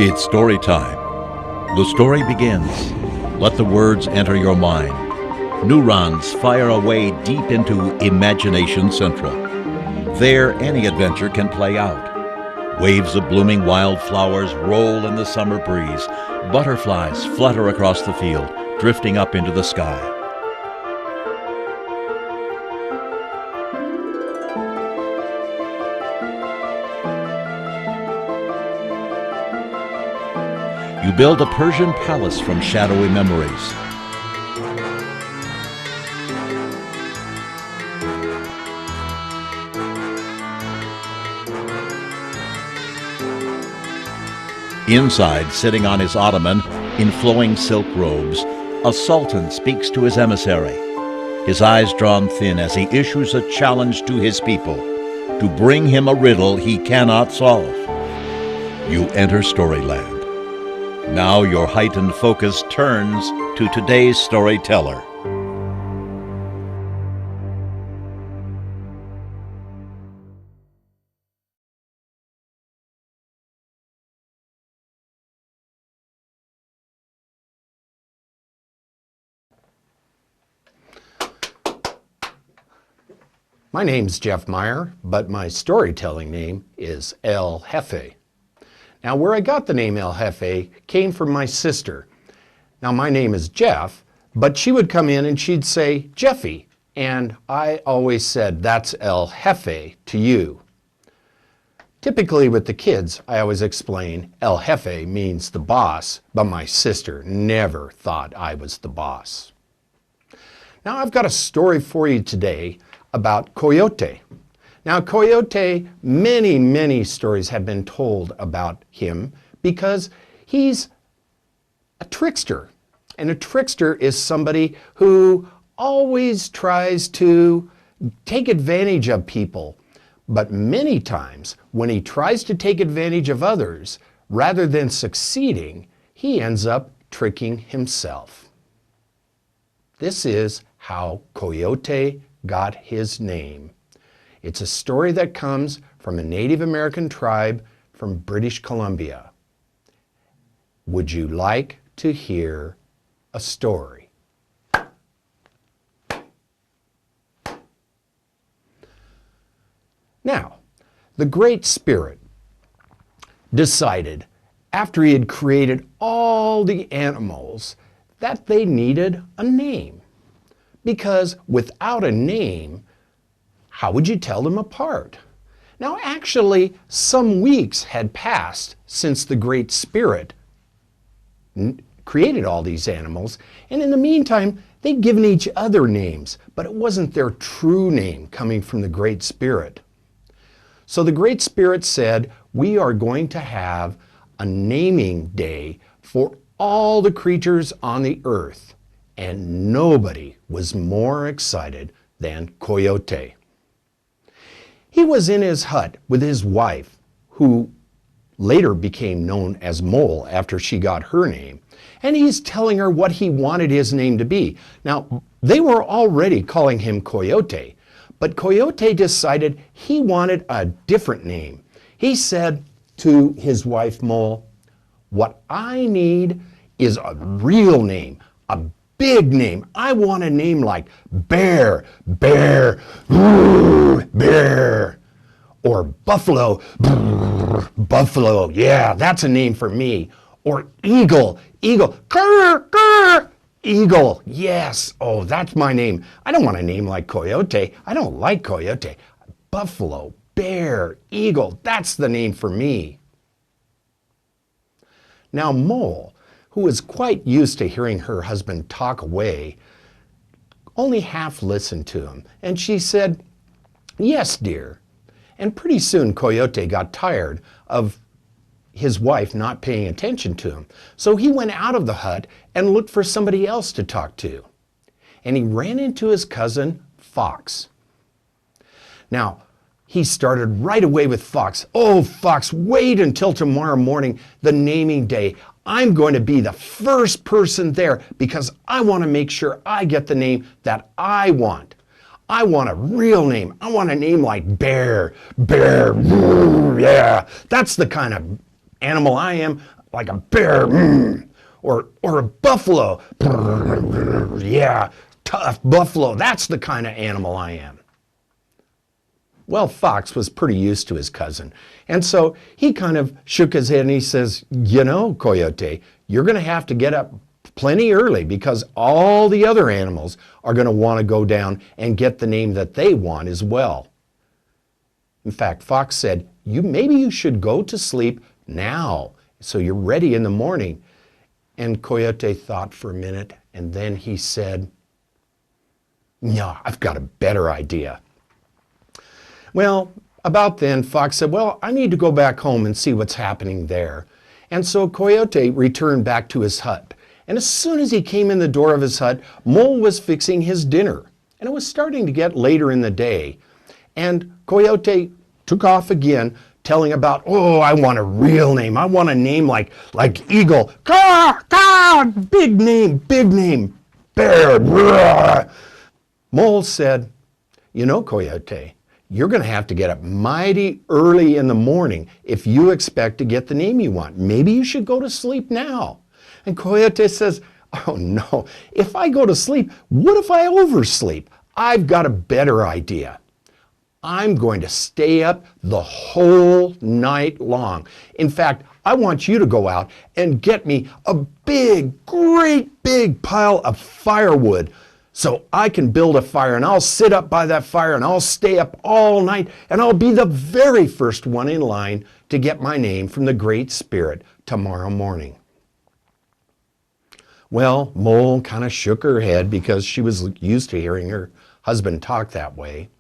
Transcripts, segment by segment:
It's story time. The story begins. Let the words enter your mind. Neurons fire away deep into Imagination Central. There, any adventure can play out. Waves of blooming wildflowers roll in the summer breeze. Butterflies flutter across the field, drifting up into the sky. You build a Persian palace from shadowy memories. Inside, sitting on his ottoman in flowing silk robes, a sultan speaks to his emissary, his eyes drawn thin as he issues a challenge to his people to bring him a riddle he cannot solve. You enter Storyland. Now your heightened focus turns to today's storyteller. My name's Jeff Meyer, but my storytelling name is El Jefe. Now, where I got the name El Jefe came from my sister. Now, my name is Jeff, but she would come in and she'd say, Jeffy, and I always said, that's El Jefe to you. Typically with the kids, I always explain El Jefe means the boss, but my sister never thought I was the boss. Now, I've got a story for you today about Cayote. Now, Cayote, many stories have been told about him because he's a trickster. And a trickster is somebody who always tries to take advantage of people. But many times, when he tries to take advantage of others, rather than succeeding, he ends up tricking himself. This is how Cayote got his name. It's a story that comes from a Native American tribe from British Columbia. Would you like to hear a story? Now, the Great Spirit decided, after he had created all the animals, that they needed a name. Because without a name, how would you tell them apart? Now, actually, some weeks had passed since the Great Spirit created all these animals, and in the meantime, they'd given each other names, but it wasn't their true name coming from the Great Spirit. So the Great Spirit said, we are going to have a naming day for all the creatures on the earth. And nobody was more excited than Cayote. He was in his hut with his wife, who later became known as Mole after she got her name, and he's telling her what he wanted his name to be. Now, they were already calling him Cayote, but Cayote decided he wanted a different name. He said to his wife Mole, what I need is a real name, a big name. I want a name like Bear, Bear, Bear, or Buffalo, Buffalo. Yeah, that's a name for me. Or Eagle, Eagle, Grr, Grr, Eagle. Yes, oh, that's my name. I don't want a name like Cayote. I don't like Cayote. Buffalo, Bear, Eagle, that's the name for me. Now, Mole, who was quite used to hearing her husband talk away, only half listened to him, and she said, yes, dear. And pretty soon Cayote got tired of his wife not paying attention to him. So he went out of the hut and looked for somebody else to talk to. And he ran into his cousin, Fox. Now, he started right away with Fox. Oh, Fox, wait until tomorrow morning, the naming day. I'm going to be the first person there because I want to make sure I get the name that I want. I want a real name. I want a name like Bear. Bear, yeah. That's the kind of animal I am, like a bear. Or a buffalo. Yeah, tough buffalo. That's the kind of animal I am. Well, Fox was pretty used to his cousin. And so he kind of shook his head and he says, you know, Coyote, you're going to have to get up plenty early because all the other animals are going to want to go down and get the name that they want as well. In fact, Fox said, maybe you should go to sleep now so you're ready in the morning. And Coyote thought for a minute and then he said, no, I've got a better idea. Well, about then, Fox said, well, I need to go back home and see what's happening there. And so Coyote returned back to his hut. And as soon as he came in the door of his hut, Mole was fixing his dinner. And it was starting to get later in the day. And Coyote took off again, telling about, oh, I want a real name. I want a name like Eagle. Caw, caw, big name, Bear. Brah. Mole said, you know, Coyote, you're going to have to get up mighty early in the morning if you expect to get the name you want. Maybe you should go to sleep now. And Coyote says, oh no, if I go to sleep, what if I oversleep? I've got a better idea. I'm going to stay up the whole night long. In fact, I want you to go out and get me a great big pile of firewood so I can build a fire and I'll sit up by that fire and I'll stay up all night and I'll be the very first one in line to get my name from the Great Spirit tomorrow morning. Well, Mole kind of shook her head because she was used to hearing her husband talk that way.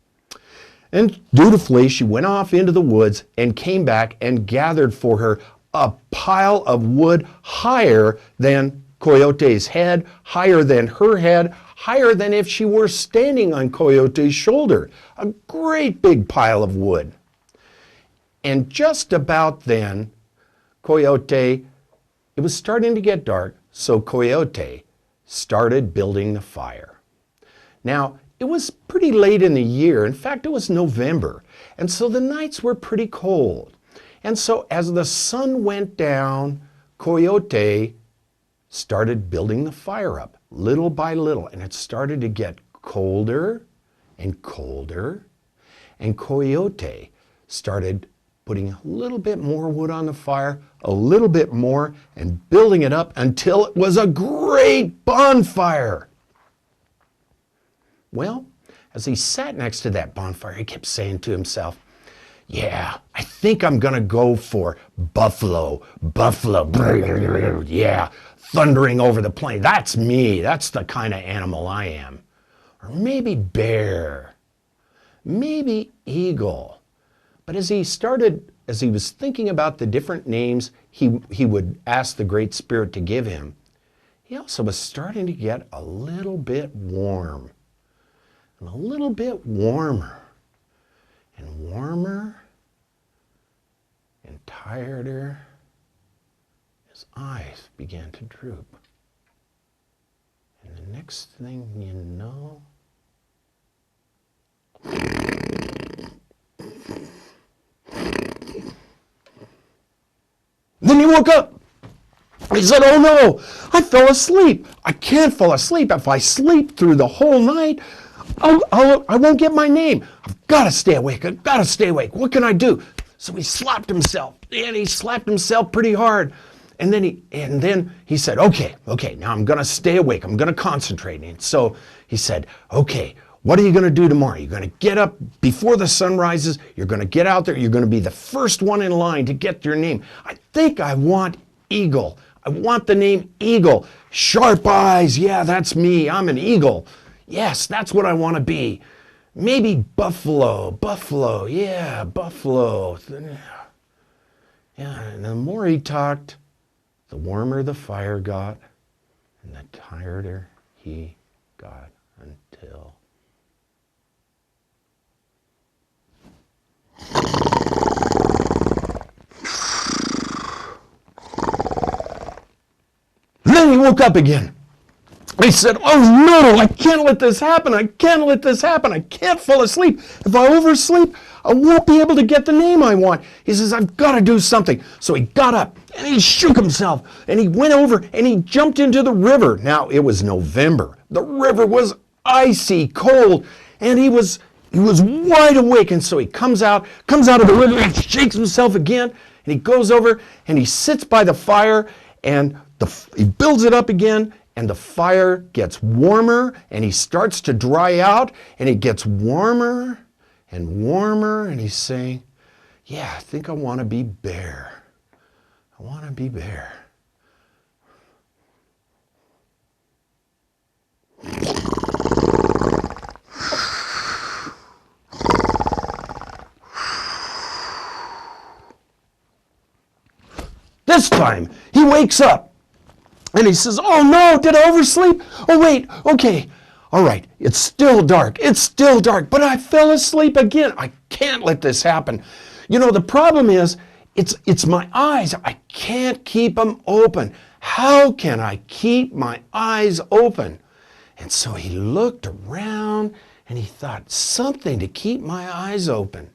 And dutifully, she went off into the woods and came back and gathered for her a pile of wood higher than Coyote's head, higher than her head, higher than if she were standing on Coyote's shoulder. A great big pile of wood. And just about then, it was starting to get dark, so Coyote started building the fire. Now, it was pretty late in the year. In fact, it was November. And so the nights were pretty cold. And so as the sun went down, Coyote started building the fire up little by little. And it started to get colder and colder. And Coyote started putting a little bit more wood on the fire, a little bit more, and building it up until it was a great bonfire. Well, as he sat next to that bonfire, he kept saying to himself, yeah, I think I'm going to go for buffalo, yeah, thundering over the plain. That's me. That's the kind of animal I am. Or maybe bear, maybe eagle. But as he was thinking about the different names he would ask the Great Spirit to give him, he also was starting to get a little bit warm. And a little bit warmer and warmer and tireder. His eyes began to droop. And the next thing you know, then he woke up. He said, oh no, I fell asleep. I can't fall asleep. If I sleep through the whole night, I won't get my name. I've got to stay awake. I've got to stay awake. What can I do? So he slapped himself, and he slapped himself pretty hard. And then he said, okay, now I'm going to stay awake. I'm going to concentrate. And so he said, okay, what are you going to do tomorrow? You're going to get up before the sun rises. You're going to get out there. You're going to be the first one in line to get your name. I think I want Eagle. I want the name Eagle. Sharp eyes. Yeah, that's me. I'm an eagle. Yes, that's what I want to be. Maybe buffalo. Yeah, buffalo. Yeah, and the more he talked, the warmer the fire got, and the tireder he got until... Then he woke up again. He said, oh no, I can't let this happen. I can't let this happen. I can't fall asleep. If I oversleep, I won't be able to get the name I want. He says, I've got to do something. So he got up and he shook himself and he went over and he jumped into the river. Now it was November. The river was icy cold and he was wide awake. And so he comes out of the river and shakes himself again. And he goes over and he sits by the fire and he builds it up again. And the fire gets warmer and he starts to dry out and it gets warmer and warmer and he's saying, yeah, I think I want to be bear. I want to be bear. This time he wakes up. And he says, oh no, did I oversleep? Oh wait, okay, all right, it's still dark, but I fell asleep again. I can't let this happen. You know, the problem is, it's my eyes. I can't keep them open. How can I keep my eyes open? And so he looked around and he thought, something to keep my eyes open.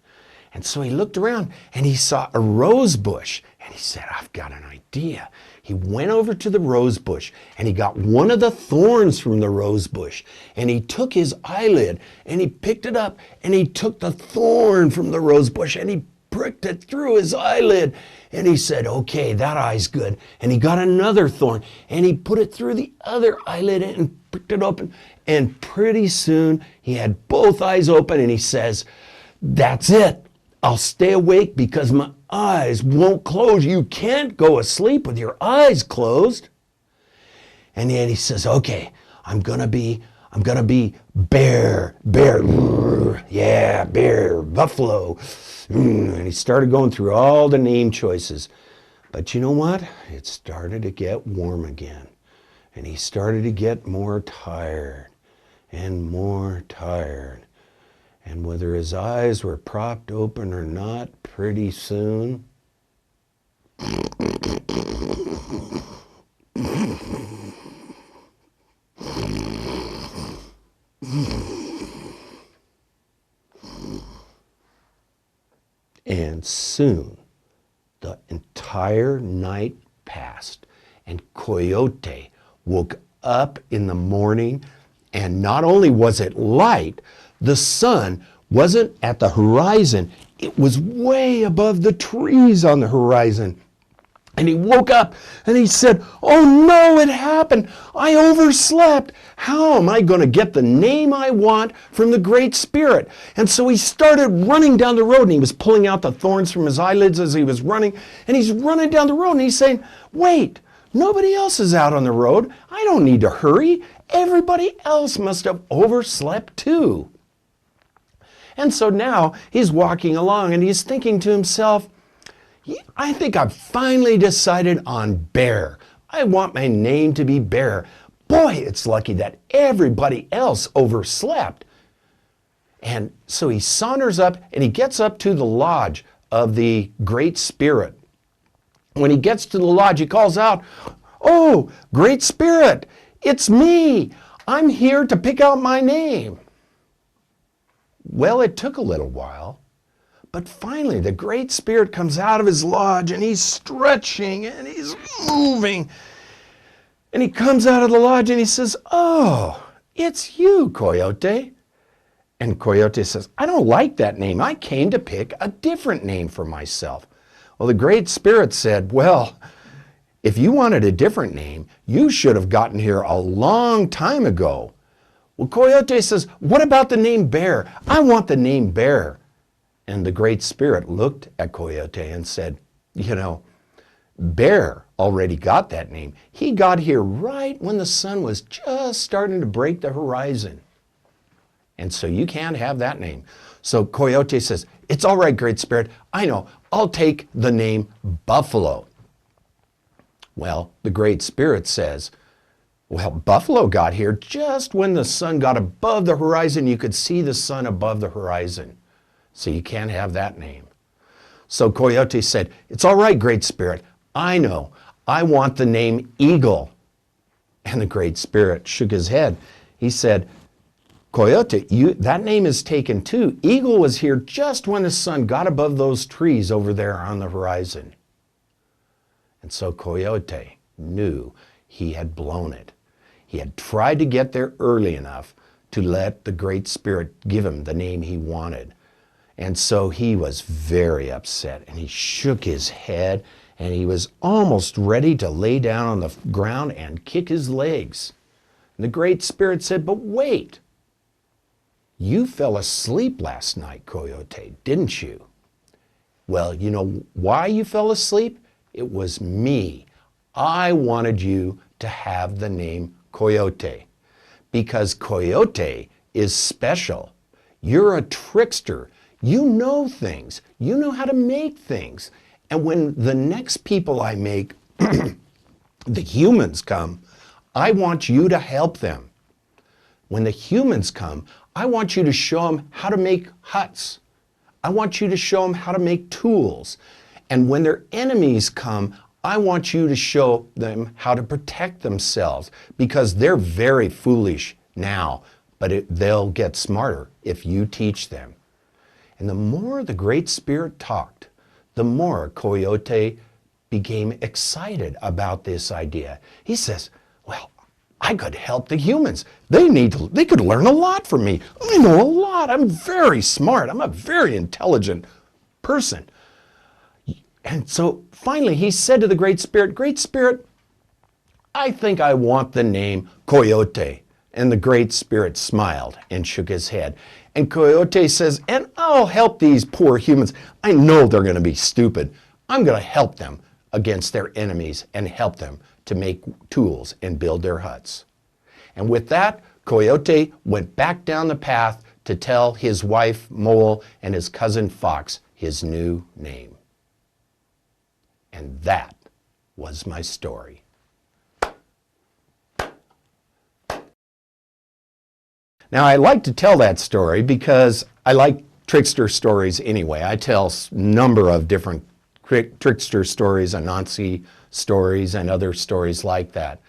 And so he looked around and he saw a rose bush and he said, I've got an idea. He went over to the rose bush and he got one of the thorns from the rose bush and he took his eyelid and he picked it up and he took the thorn from the rose bush and he pricked it through his eyelid and he said, okay, that eye's good. And he got another thorn and he put it through the other eyelid and pricked it open. And pretty soon he had both eyes open and he says, that's it. I'll stay awake because my eyes won't close. You can't go asleep with your eyes closed. And then he says, okay, I'm gonna be bear, yeah, bear, buffalo. And he started going through all the name choices. But you know what? It started to get warm again. And he started to get more tired and more tired. And whether his eyes were propped open or not, pretty soon, and soon the entire night passed, and Coyote woke up in the morning, and not only was it light, the sun wasn't at the horizon, it was way above the trees on the horizon. And he woke up and he said, oh no, it happened. I overslept. How am I going to get the name I want from the Great Spirit? And so he started running down the road and he was pulling out the thorns from his eyelids as he was running. And he's running down the road and he's saying, wait, nobody else is out on the road. I don't need to hurry. Everybody else must have overslept too. And so now he's walking along and he's thinking to himself, I think I've finally decided on Bear. I want my name to be Bear. Boy, it's lucky that everybody else overslept. And so he saunters up and he gets up to the lodge of the Great Spirit. When he gets to the lodge, he calls out, oh, Great Spirit, it's me. I'm here to pick out my name. Well, it took a little while, but finally the Great Spirit comes out of his lodge and he's stretching and he's moving. And he comes out of the lodge and he says, oh, it's you, Coyote. And Coyote says, I don't like that name. I came to pick a different name for myself. Well, the Great Spirit said, well, if you wanted a different name, you should have gotten here a long time ago. Well, Coyote says, what about the name Bear? I want the name Bear. And the Great Spirit looked at Coyote and said, you know, Bear already got that name. He got here right when the sun was just starting to break the horizon. And so you can't have that name. So Coyote says, it's all right, Great Spirit. I know, I'll take the name Buffalo. Well, the Great Spirit says, well, Buffalo got here just when the sun got above the horizon. You could see the sun above the horizon. So you can't have that name. So Coyote said, it's all right, Great Spirit. I know. I want the name Eagle. And the Great Spirit shook his head. He said, Coyote, that name is taken too. Eagle was here just when the sun got above those trees over there on the horizon. And so Coyote knew he had blown it. He had tried to get there early enough to let the Great Spirit give him the name he wanted. And so he was very upset, and he shook his head, and he was almost ready to lay down on the ground and kick his legs. And the Great Spirit said, but wait, you fell asleep last night, Coyote, didn't you? Well, you know why you fell asleep? It was me. I wanted you to have the name Coyote, because Coyote is special. You're a trickster. You know things. You know how to make things. And when the next people I make, the humans come, I want you to help them. When the humans come, I want you to show them how to make huts. I want you to show them how to make tools. And when their enemies come, I want you to show them how to protect themselves, because they're very foolish now, but they'll get smarter if you teach them. And the more the Great Spirit talked, the more Coyote became excited about this idea. He says, well, I could help the humans. They could learn a lot from me. I know a lot. I'm very smart. I'm a very intelligent person. And so finally he said to the Great Spirit, I think I want the name Coyote. And the Great Spirit smiled and shook his head. And Coyote says, and I'll help these poor humans. I know they're going to be stupid. I'm going to help them against their enemies and help them to make tools and build their huts. And with that, Coyote went back down the path to tell his wife Mole and his cousin Fox his new name. And that was my story. Now, I like to tell that story because I like trickster stories anyway. I tell a number of different trickster stories, Anansi stories, and other stories like that.